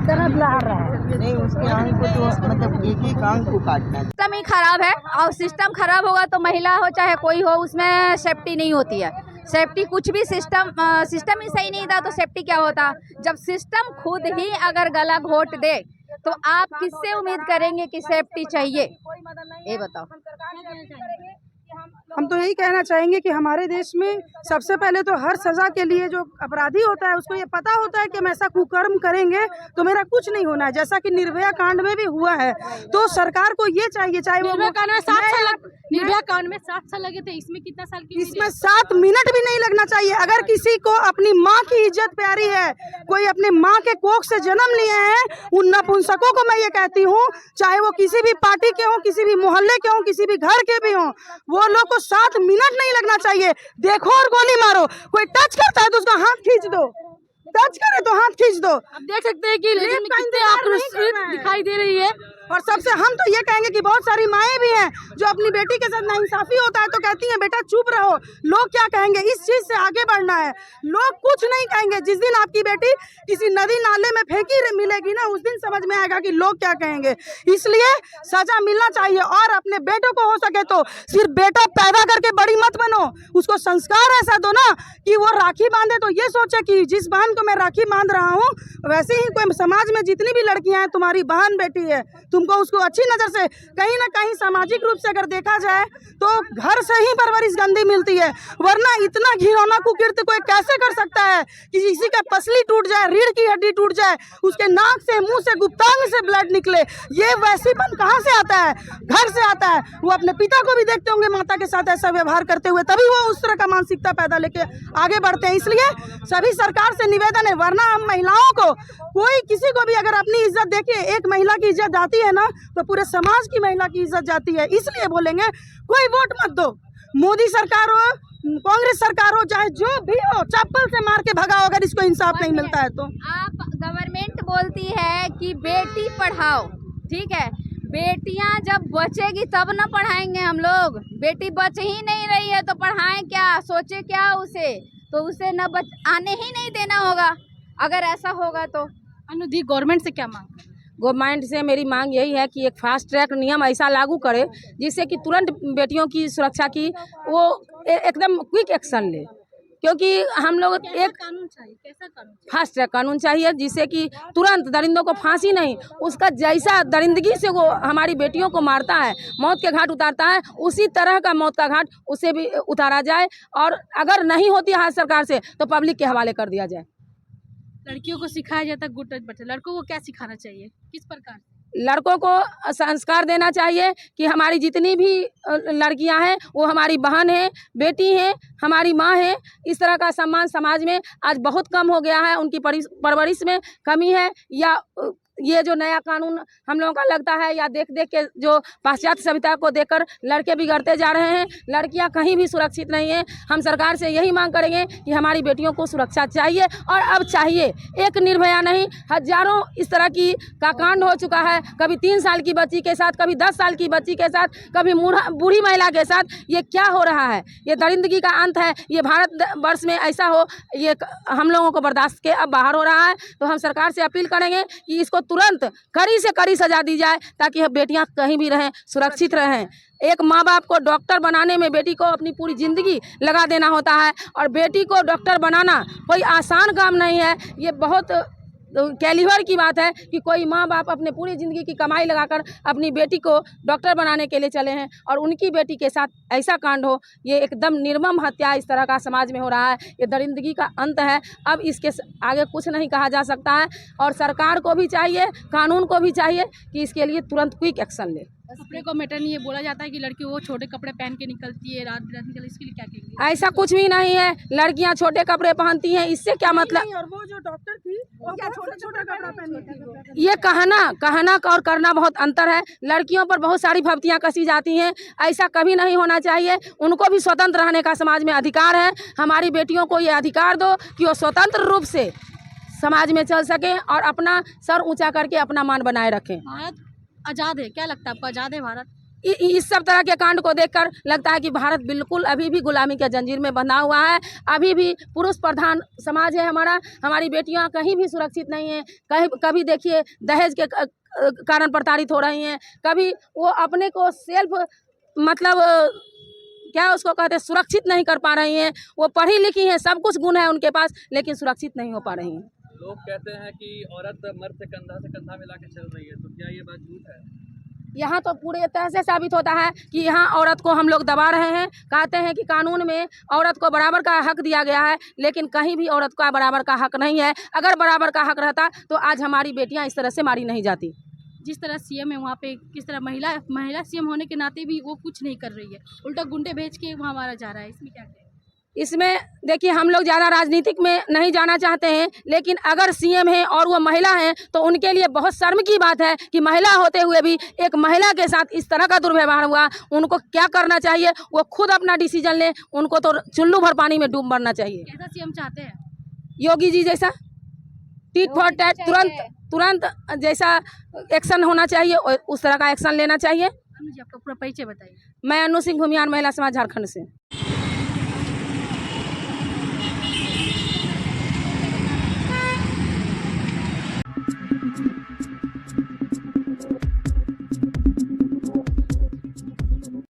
दर्द ला रहा है नहीं, उसके आंख को तो मतलब एक एक आंख को काटना है। सिस्टम ही खराब है और सिस्टम खराब होगा तो महिला हो चाहे कोई हो उसमें सेफ्टी नहीं होती है। सेफ्टी कुछ भी सिस्टम ही सही नहीं था तो सेफ्टी क्या होता। जब सिस्टम खुद ही अगर गला घोट दे तो आप किससे उम्मीद करेंगे कि सेफ्टी चाहिए, ये बताओ। हम तो यही कहना चाहेंगे कि हमारे देश में सबसे पहले तो हर सजा के लिए जो अपराधी होता है उसको ये पता होता है कि हम ऐसा कुकर्म करेंगे तो मेरा कुछ नहीं होना है, जैसा कि निर्भया कांड में भी हुआ है। तो सरकार को ये चाहिए, चाहे वो निर्भया कांड में 7 साल लगे थे, इसमें कितना साल की? इसमें 7 मिनट भी नहीं लगना चाहिए। अगर किसी को अपनी माँ की इज्जत प्यारी है, कोई अपने माँ के कोख से जन्म लिए हैं, उन नपुंसकों को मैं ये कहती हूँ, चाहे वो किसी भी पार्टी के हों, किसी भी मोहल्ले के हों, किसी भी घर के भी हों, वो लोग को 7 मिनट नहीं लगना चाहिए। देखो और गोली मारो। कोई टच करता है तो उसका हाथ खींच दो, टच करे तो हाथ खींच दो। अब देख सकते हैं कि कितने आक्रोश दिखाई दे रही है। और सबसे हम तो ये कहेंगे कि बहुत सारी माएँ भी हैं जो अपनी बेटी के साथ नाइंसाफी होता है तो कहती हैं बेटा चुप रहो, लोग क्या कहेंगे। इस चीज से आगे बढ़ना है, लोग कुछ नहीं कहेंगे। जिस दिन आपकी बेटी किसी नदी नाले में फेंकी मिलेगी ना, उस दिन समझ में आएगा कि लोग क्या कहेंगे। इसलिए सजा मिलना चाहिए। और अपने बेटों को हो सके तो सिर्फ बेटा पैदा करके बड़ी मत बनो, उसको संस्कार ऐसा दो ना कि वो राखी बांधे तो ये सोचे कि जिस बहन को मैं राखी बांध रहा हूँ वैसे ही कोई समाज में जितनी भी लड़कियां हैं तुम्हारी बहन बेटी है, तुमको उसको अच्छी नज़र से, कहीं ना कहीं सामाजिक रूप से अगर देखा जाए तो घर से ही परवरिश गंदी मिलती है। वरना इतना घिनौना कुकृत्य कोई कैसे कर सकता है कि किसी का पसली टूट जाए, रीढ़ की हड्डी टूट जाए, उसके नाक से, मुंह से, गुप्तांग से ब्लड निकले। ये वैसीपन कहाँ से आता है? घर से आता है। वो अपने पिता को भी देखते होंगे माता के साथ ऐसा व्यवहार करते हुए, तभी वो उस तरह का मानसिकता पैदा लेके आगे बढ़ते हैं। इसलिए सभी सरकार से निवेदन है, वरना हम महिलाओं को, कोई किसी को भी अगर अपनी इज्जत, देखिए एक महिला की इज्जत जाती है ना तो पूरे समाज की महिला की इज्जत जाती है। इसलिए बोलेंगे कोई वोट मत दो, मोदी सरकार हो, कांग्रेस सरकार हो, चाहे जो भी हो, चप्पल से मार के भगाओ अगर इसको इंसाफ नहीं मिलता है तो। आप गवर्नमेंट बोलती है कि बेटी पढ़ाओ, ठीक है, बेटियां जब बचेगी तब ना पढ़ाएंगे हम लोग। बेटी बच ही नहीं रही है तो पढ़ाएं क्या, सोचे क्या उसे, तो उसे न आने ही नहीं देना होगा अगर ऐसा होगा तो। अनुदी गवर्नमेंट से क्या मांग? गवर्नमेंट से मेरी मांग यही है कि एक फास्ट ट्रैक नियम ऐसा लागू करे जिससे कि तुरंत बेटियों की सुरक्षा की वो एकदम क्विक एक्शन ले, क्योंकि हम लोग एक कानून चाहिए, कैसा कानून? फास्ट ट्रैक कानून चाहिए जिससे कि तुरंत दरिंदों को फांसी नहीं, उसका जैसा दरिंदगी से वो हमारी बेटियों को मारता है, मौत के घाट उतारता है, उसी तरह का मौत का घाट उसे भी उतारा जाए। और अगर नहीं होती हाथ सरकार से तो पब्लिक के हवाले कर दिया जाए। लड़कियों को सिखाया जाता है गुड टच बच्चे, लड़कों को क्या सिखाना चाहिए, किस प्रकार? लड़कों को संस्कार देना चाहिए कि हमारी जितनी भी लड़कियां हैं वो हमारी बहन हैं, बेटी हैं, हमारी माँ हैं। इस तरह का सम्मान समाज में आज बहुत कम हो गया है, उनकी परवरिश में कमी है, या ये जो नया कानून हम लोगों का लगता है, या देख देख के जो पाश्चात्य सभ्यता को देखकर लड़के बिगड़ते जा रहे हैं, लड़कियां कहीं भी सुरक्षित नहीं हैं। हम सरकार से यही मांग करेंगे कि हमारी बेटियों को सुरक्षा चाहिए, और अब चाहिए। एक निर्भया नहीं, हजारों इस तरह की का कांड हो चुका है, कभी 3 साल की बच्ची के साथ, कभी 10 साल की बच्ची के साथ, कभी बूढ़ी महिला के साथ। ये क्या हो रहा है? ये दरिंदगी का अंत है। ये भारत वर्ष में ऐसा हो, ये हम लोगों को बर्दाश्त के अब बाहर हो रहा है। तो हम सरकार से अपील करेंगे कि इसको तुरंत कड़ी से कड़ी सजा दी जाए, ताकि बेटियां कहीं भी रहें, सुरक्षित रहें। एक माँ बाप को डॉक्टर बनाने में बेटी को अपनी पूरी ज़िंदगी लगा देना होता है, और बेटी को डॉक्टर बनाना कोई आसान काम नहीं है। ये बहुत कैलिबर की बात है कि कोई माँ बाप अपने पूरी ज़िंदगी की कमाई लगाकर अपनी बेटी को डॉक्टर बनाने के लिए चले हैं, और उनकी बेटी के साथ ऐसा कांड हो। ये एकदम निर्मम हत्या इस तरह का समाज में हो रहा है। ये दरिंदगी का अंत है। अब इसके आगे कुछ नहीं कहा जा सकता है, और सरकार को भी चाहिए, कानून को भी चाहिए कि इसके लिए तुरंत क्विक एक्शन ले। कपड़े को मैटर नहीं, ये बोला जाता है कि लड़की वो छोटे कपड़े पहन के निकलती है, रात बिरात निकलती है, इसके लिए क्या कहेंगे? ऐसा कुछ भी नहीं है, लड़कियां छोटे कपड़े पहनती हैं, इससे क्या मतलब? और वो जो डॉक्टर थी वो क्या छोटा छोटा कपड़ा पहनती थी? ये कहना और करना बहुत अंतर है। लड़कियों पर बहुत सारी भक्तियाँ कसी जाती हैं, ऐसा कभी नहीं होना चाहिए। उनको भी स्वतंत्र रहने का समाज में अधिकार है। हमारी बेटियों को ये अधिकार दो कि वो स्वतंत्र रूप से समाज में चल सकें और अपना सर ऊंचा करके अपना मान बनाए रखें। भारत आज़ाद है, क्या लगता है आपको, आज़ाद है भारत? इस सब तरह के कांड को देखकर लगता है कि भारत बिल्कुल अभी भी गुलामी के जंजीर में बंधा हुआ है। अभी भी पुरुष प्रधान समाज है हमारा। हमारी बेटियां कहीं भी सुरक्षित नहीं हैं। कभी देखिए दहेज के कारण प्रताड़ित हो रही हैं, कभी वो अपने को सेल्फ मतलब क्या उसको कहते हैं, सुरक्षित नहीं कर पा रही हैं। वो पढ़ी लिखी हैं, सब कुछ गुण है उनके पास, लेकिन सुरक्षित नहीं हो पा रही हैं। लोग कहते हैं कि औरत मर्द से कंधा मिला के चल रही है, तो क्या ये बात झूठ है? यहाँ तो पूरे तरह से साबित होता है कि यहाँ औरत को हम लोग दबा रहे हैं। कहते हैं कि कानून में औरत को बराबर का हक दिया गया है, लेकिन कहीं भी औरत का बराबर का हक नहीं है। अगर बराबर का हक रहता तो आज हमारी बेटियाँ इस तरह से मारी नहीं जाती। जिस तरह सीएम है वहाँ पे, किस तरह महिला सीएम होने के नाते भी वो कुछ नहीं कर रही है, उल्टा गुंडे भेज के वहाँ मारा जा रहा है। इसमें क्या कहें? इसमें देखिए, हम लोग ज़्यादा राजनीतिक में नहीं जाना चाहते हैं, लेकिन अगर सीएम हैं और वो महिला हैं तो उनके लिए बहुत शर्म की बात है कि महिला होते हुए भी एक महिला के साथ इस तरह का दुर्व्यवहार हुआ। उनको क्या करना चाहिए, वो खुद अपना डिसीजन लें। उनको तो चुल्लू भर पानी में डूब मरना चाहिए। कैसा सीएम चाहते हैं? योगी जी जैसा टिट फॉर टैट, तुरंत जैसा एक्शन होना चाहिए, और उस तरह का एक्शन लेना चाहिए। अनुज, आपका पूरा परिचय बताइए। मैं अनु सिंह भूमियान, महिला समाज झारखंड से।